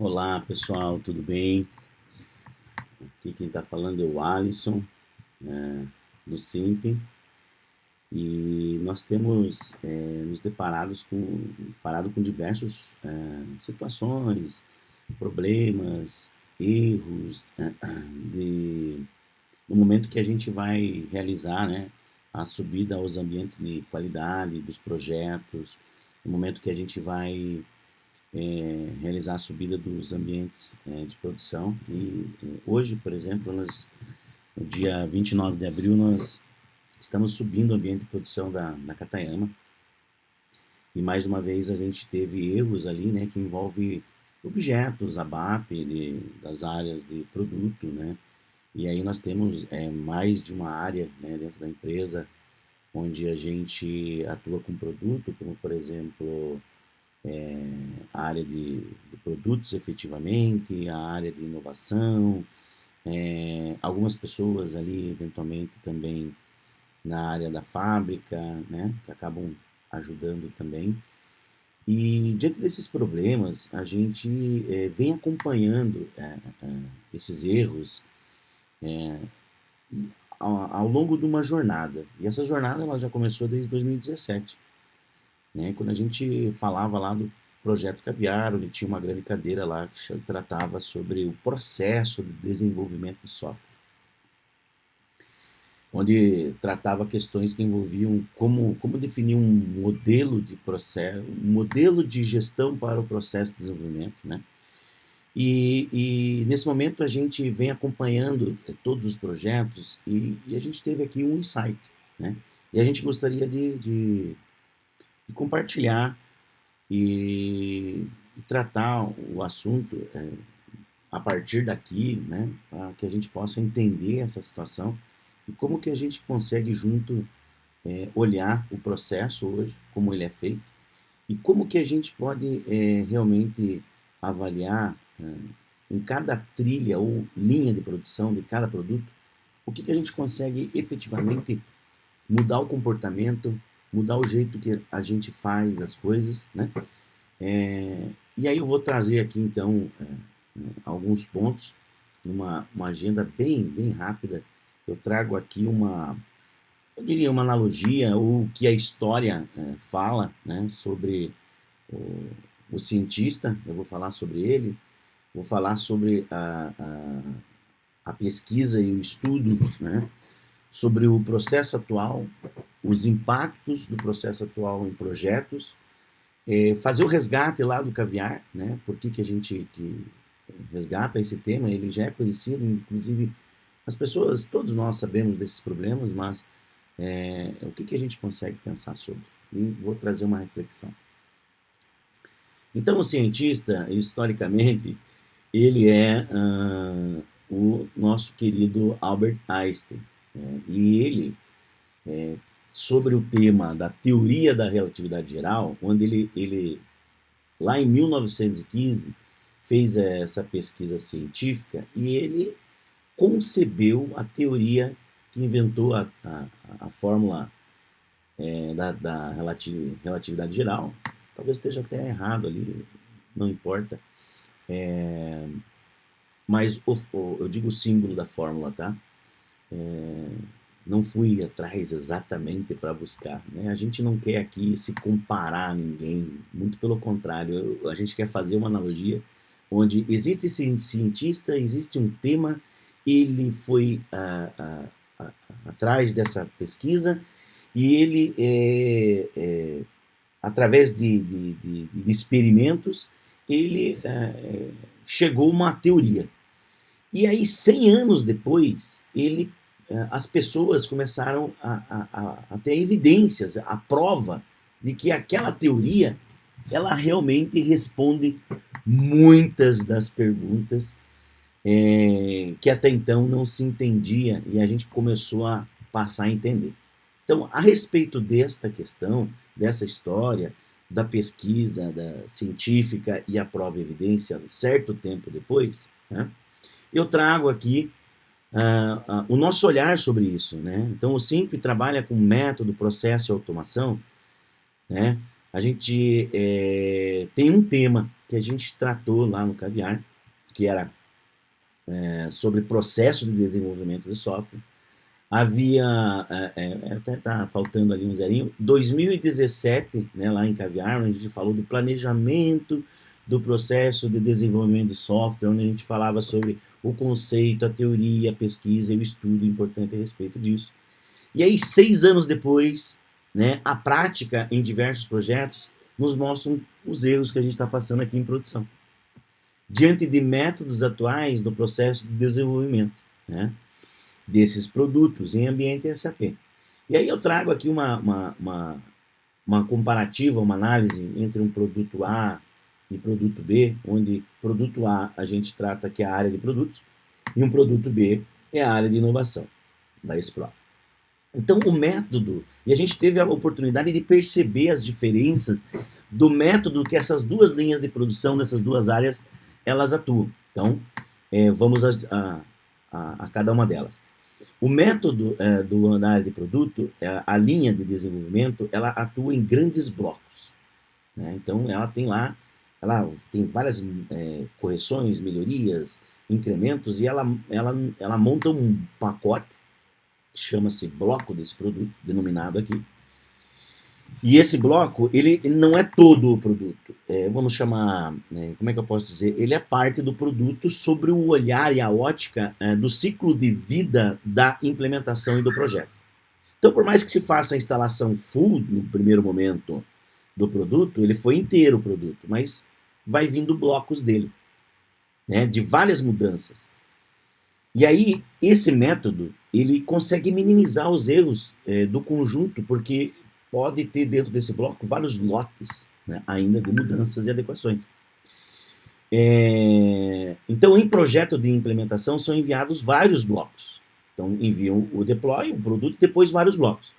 Olá pessoal, tudo bem? Aqui quem está falando é o Alisson, do Simp, e nós temos nos parado com diversas situações, problemas, erros, no momento que a gente vai realizar, né, a subida aos ambientes de qualidade dos projetos, no momento que a gente vai realizar a subida dos ambientes de produção. E hoje, por exemplo, no dia 29 de abril, nós estamos subindo o ambiente de produção da Katayama. E mais uma vez a gente teve erros ali, né, que envolve objetos, ABAP, das áreas de produto, né? E aí nós temos mais de uma área, né, dentro da empresa, onde a gente atua com produto, como por exemplo a área de produtos efetivamente, a área de inovação, algumas pessoas ali eventualmente também na área da fábrica, né, que acabam ajudando também. E diante desses problemas, a gente vem acompanhando esses erros ao longo de uma jornada. E essa jornada ela já começou desde 2017. Né? Quando a gente falava lá do projeto Caviar, onde tinha uma grande cadeira lá que tratava sobre o processo de desenvolvimento de software, onde tratava questões que envolviam como definir um modelo de processo, um modelo de gestão para o processo de desenvolvimento, né? E nesse momento a gente vem acompanhando todos os projetos e a gente teve aqui um insight, né? E a gente gostaria de compartilhar e tratar o assunto a partir daqui, né, para que a gente possa entender essa situação e como que a gente consegue junto olhar o processo hoje, como ele é feito, e como que a gente pode realmente avaliar em cada trilha ou linha de produção de cada produto, o que a gente consegue efetivamente mudar o comportamento, mudar o jeito que a gente faz as coisas, né? E aí eu vou trazer aqui, então, alguns pontos, uma agenda bem rápida. Eu trago aqui eu diria uma analogia, ou que a história fala, né, sobre o cientista. Eu vou falar sobre ele, vou falar sobre a pesquisa e o estudo, né, sobre o processo atual, os impactos do processo atual em projetos, fazer o resgate lá do caviar, né? Por que a gente resgata esse tema? Ele já é conhecido, inclusive as pessoas, todos nós sabemos desses problemas, mas o que a gente consegue pensar sobre? E vou trazer uma reflexão. Então, o cientista, historicamente, ele é o nosso querido Albert Einstein, né? E ele sobre o tema da teoria da relatividade geral, onde ele lá em 1915, fez essa pesquisa científica e ele concebeu a teoria que inventou a fórmula da relatividade geral. Talvez esteja até errado ali, não importa. Mas eu digo o símbolo da fórmula, tá? Não fui atrás exatamente para buscar, né? A gente não quer aqui se comparar a ninguém, muito pelo contrário, a gente quer fazer uma analogia onde existe cientista, existe um tema, ele foi atrás dessa pesquisa e ele, através de experimentos, ele chegou a uma teoria. E aí, 100 anos depois, as pessoas começaram a ter evidências, a prova de que aquela teoria ela realmente responde muitas das perguntas que até então não se entendia e a gente começou a passar a entender. Então, a respeito desta questão, dessa história, da pesquisa da científica e a prova e evidência, certo tempo depois, né, eu trago aqui o nosso olhar sobre isso, né? Então, o Simp trabalha com método, processo e automação, né? A gente tem um tema que a gente tratou lá no Caviar, que era sobre processo de desenvolvimento de software. Havia, até está faltando ali um zerinho, 2017, né, lá em Caviar, onde a gente falou do planejamento do processo de desenvolvimento de software, onde a gente falava sobre o conceito, a teoria, a pesquisa e o estudo importante a respeito disso. E aí, 6 anos depois, né, a prática em diversos projetos nos mostram os erros que a gente está passando aqui em produção, diante de métodos atuais do processo de desenvolvimento, né, desses produtos em ambiente SAP. E aí eu trago aqui uma comparativa, uma análise entre um produto A e produto B, onde produto A a gente trata que é a área de produtos, e um produto B é a área de inovação da Explore. Então, o método, e a gente teve a oportunidade de perceber as diferenças do método que essas duas linhas de produção, dessas duas áreas, elas atuam. Então, vamos a cada uma delas. O método da área de produto, a linha de desenvolvimento, ela atua em grandes blocos, né? Então, ela tem várias correções, melhorias, incrementos, e ela monta um pacote, chama-se bloco desse produto, denominado aqui. E esse bloco, ele não é todo o produto. Vamos chamar, como é que eu posso dizer? Ele é parte do produto sobre o olhar e a ótica do ciclo de vida da implementação e do projeto. Então, por mais que se faça a instalação full no primeiro momento do produto, ele foi inteiro o produto, mas vai vindo blocos dele, né, de várias mudanças. E aí, esse método, ele consegue minimizar os erros do conjunto, porque pode ter dentro desse bloco vários lotes, né, ainda de mudanças e adequações. Então, em projeto de implementação, são enviados vários blocos. Então, enviam o deploy, o produto, e depois vários blocos.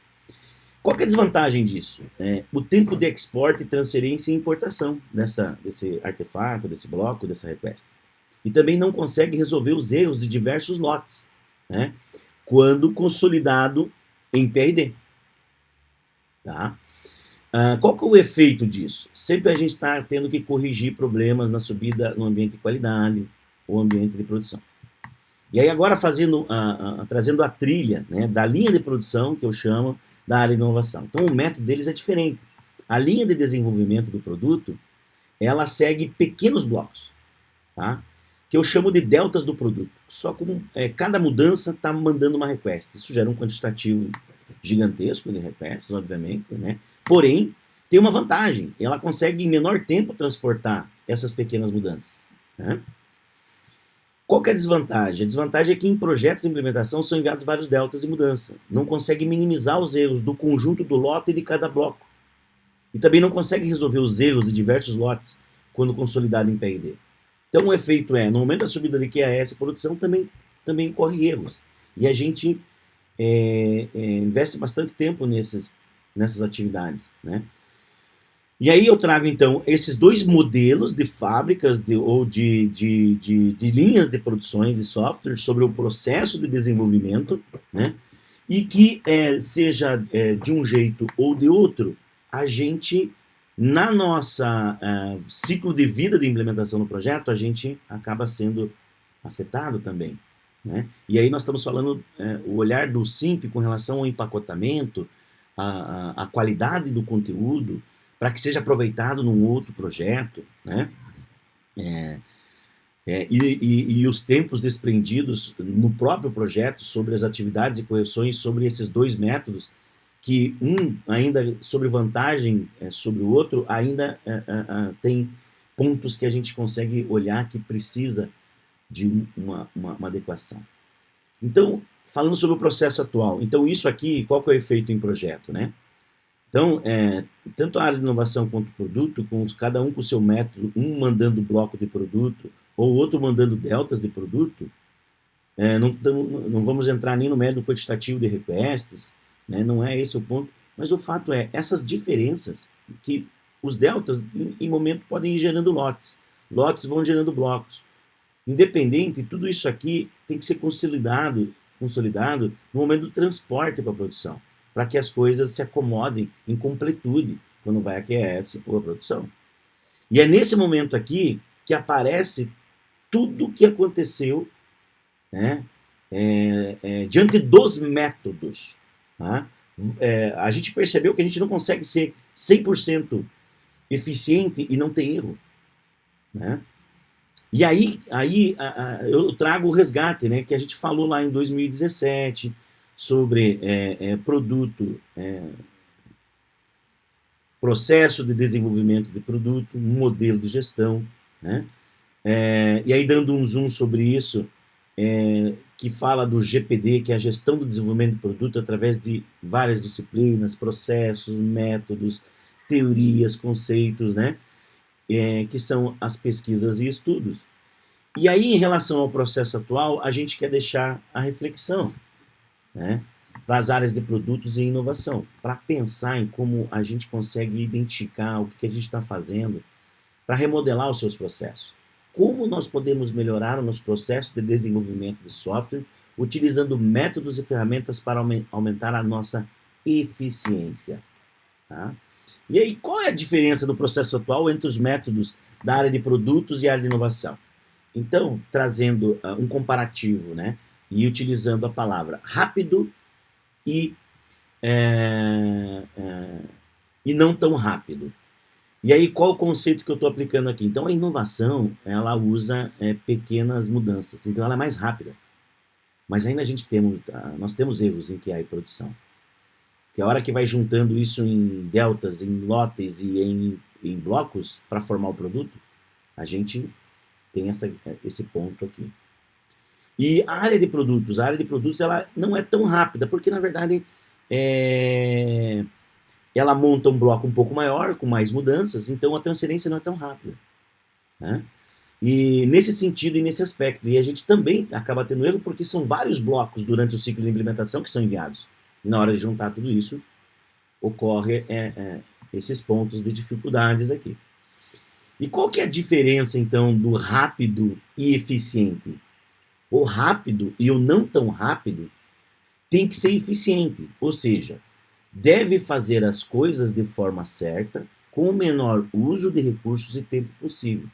Qual que é a desvantagem disso? O tempo de export, transferência e importação desse artefato, desse bloco, dessa request. E também não consegue resolver os erros de diversos lotes, né, quando consolidado em PRD. Tá? Qual que é o efeito disso? Sempre a gente está tendo que corrigir problemas na subida no ambiente de qualidade ou ambiente de produção. E aí agora trazendo a trilha, né, da linha de produção, que eu chamo da área de inovação. Então o método deles é diferente. A linha de desenvolvimento do produto, ela segue pequenos blocos, tá? Que eu chamo de deltas do produto. Só como cada mudança está mandando uma request. Isso gera um quantitativo gigantesco de requests, obviamente, né? Porém, tem uma vantagem. Ela consegue, em menor tempo, transportar essas pequenas mudanças, né? Qual que é a desvantagem? A desvantagem é que em projetos de implementação são enviados vários deltas de mudança. Não consegue minimizar os erros do conjunto do lote e de cada bloco. E também não consegue resolver os erros de diversos lotes quando consolidado em PRD. Então o efeito no momento da subida de QAS e produção também corre erros. E a gente investe bastante tempo nessas atividades, né? E aí eu trago, então, esses dois modelos de fábricas ou de linhas de produções de software sobre o processo de desenvolvimento, né? E que seja de um jeito ou de outro, a gente, na nossa ciclo de vida de implementação do projeto, a gente acaba sendo afetado também, né? E aí nós estamos falando o olhar do SIMP com relação ao empacotamento, a qualidade do conteúdo, para que seja aproveitado num outro projeto, né? E os tempos desprendidos no próprio projeto sobre as atividades e correções sobre esses dois métodos, que um ainda sobre vantagem sobre o outro, ainda tem pontos que a gente consegue olhar que precisa de uma adequação. Então, falando sobre o processo atual, então isso aqui, qual que é o efeito em projeto, né? Então, tanto a área de inovação quanto o produto, cada um com o seu método, um mandando bloco de produto, ou outro mandando deltas de produto, não vamos entrar nem no mérito quantitativo de requests, né? Não é esse o ponto, mas o fato essas diferenças, que os deltas, em momento, podem ir gerando lotes vão gerando blocos. Independente, tudo isso aqui tem que ser consolidado no momento do transporte para a produção, para que as coisas se acomodem em completude quando vai a QS ou a produção. E é nesse momento aqui que aparece tudo o que aconteceu, né, diante dos métodos. Tá? A gente percebeu que a gente não consegue ser 100% eficiente e não ter erro. Né? E aí eu trago o resgate, né, que a gente falou lá em 2017 sobre produto, processo de desenvolvimento de produto, um modelo de gestão, né? E aí dando um zoom sobre isso, que fala do GPD, que é a gestão do desenvolvimento de produto através de várias disciplinas, processos, métodos, teorias, conceitos, né? Que são as pesquisas e estudos. E aí, em relação ao processo atual, a gente quer deixar a reflexão, né, para as áreas de produtos e inovação, para pensar em como a gente consegue identificar o que a gente está fazendo para remodelar os seus processos. Como nós podemos melhorar o nosso processo de desenvolvimento de software utilizando métodos e ferramentas para aumentar a nossa eficiência. Tá? E aí, qual é a diferença do processo atual entre os métodos da área de produtos e a área de inovação? Então, trazendo um comparativo, né, e utilizando a palavra rápido e, e não tão rápido. E aí, qual o conceito que eu estou aplicando aqui? Então, a inovação, ela usa pequenas mudanças. Então, ela é mais rápida. Mas ainda nós temos erros em QA e produção. Porque a hora que vai juntando isso em deltas, em lotes e em blocos para formar o produto, a gente tem esse ponto aqui. E a área de produtos ela não é tão rápida, porque na verdade ela monta um bloco um pouco maior, com mais mudanças, então a transferência não é tão rápida. Né? E nesse sentido e nesse aspecto, e a gente também acaba tendo erro, porque são vários blocos durante o ciclo de implementação que são enviados. E na hora de juntar tudo isso, ocorre esses pontos de dificuldades aqui. E qual que é a diferença, então, do rápido e eficiente? O rápido e o não tão rápido tem que ser eficiente, ou seja, deve fazer as coisas de forma certa, com o menor uso de recursos e tempo possível.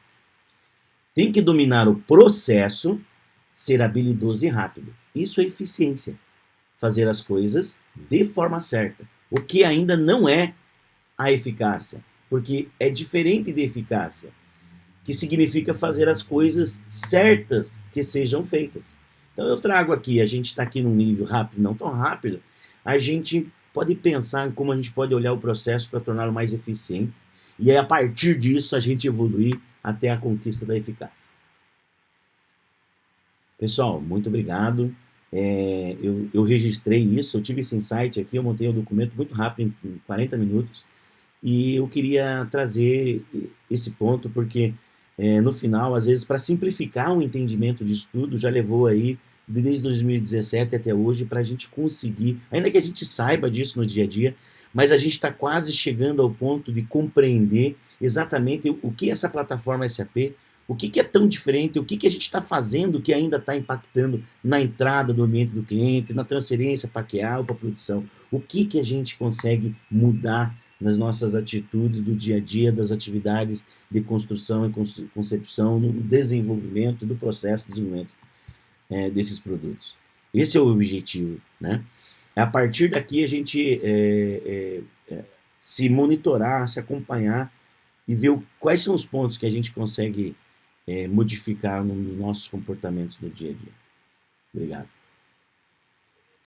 Tem que dominar o processo, ser habilidoso e rápido. Isso é eficiência. Fazer as coisas de forma certa. O que ainda não é a eficácia, porque é diferente de eficácia, que significa fazer as coisas certas que sejam feitas. Então eu trago aqui, a gente está aqui num nível rápido, não tão rápido, a gente pode pensar em como a gente pode olhar o processo para torná-lo mais eficiente, e aí a partir disso a gente evoluir até a conquista da eficácia. Pessoal, muito obrigado. Eu registrei isso, eu tive esse insight aqui, eu montei o documento muito rápido, em 40 minutos, e eu queria trazer esse ponto, porque no final, às vezes, para simplificar o entendimento disso tudo, já levou aí, desde 2017 até hoje, para a gente conseguir, ainda que a gente saiba disso no dia a dia, mas a gente está quase chegando ao ponto de compreender exatamente o que essa plataforma SAP, o que é tão diferente, o que a gente está fazendo que ainda está impactando na entrada do ambiente do cliente, na transferência para QA ou para produção, o que a gente consegue mudar nas nossas atitudes do dia a dia, das atividades de construção e concepção, no desenvolvimento do processo de desenvolvimento desses produtos. Esse é o objetivo, né? A partir daqui a gente se monitorar, se acompanhar e ver quais são os pontos que a gente consegue modificar nos nossos comportamentos do dia a dia. Obrigado.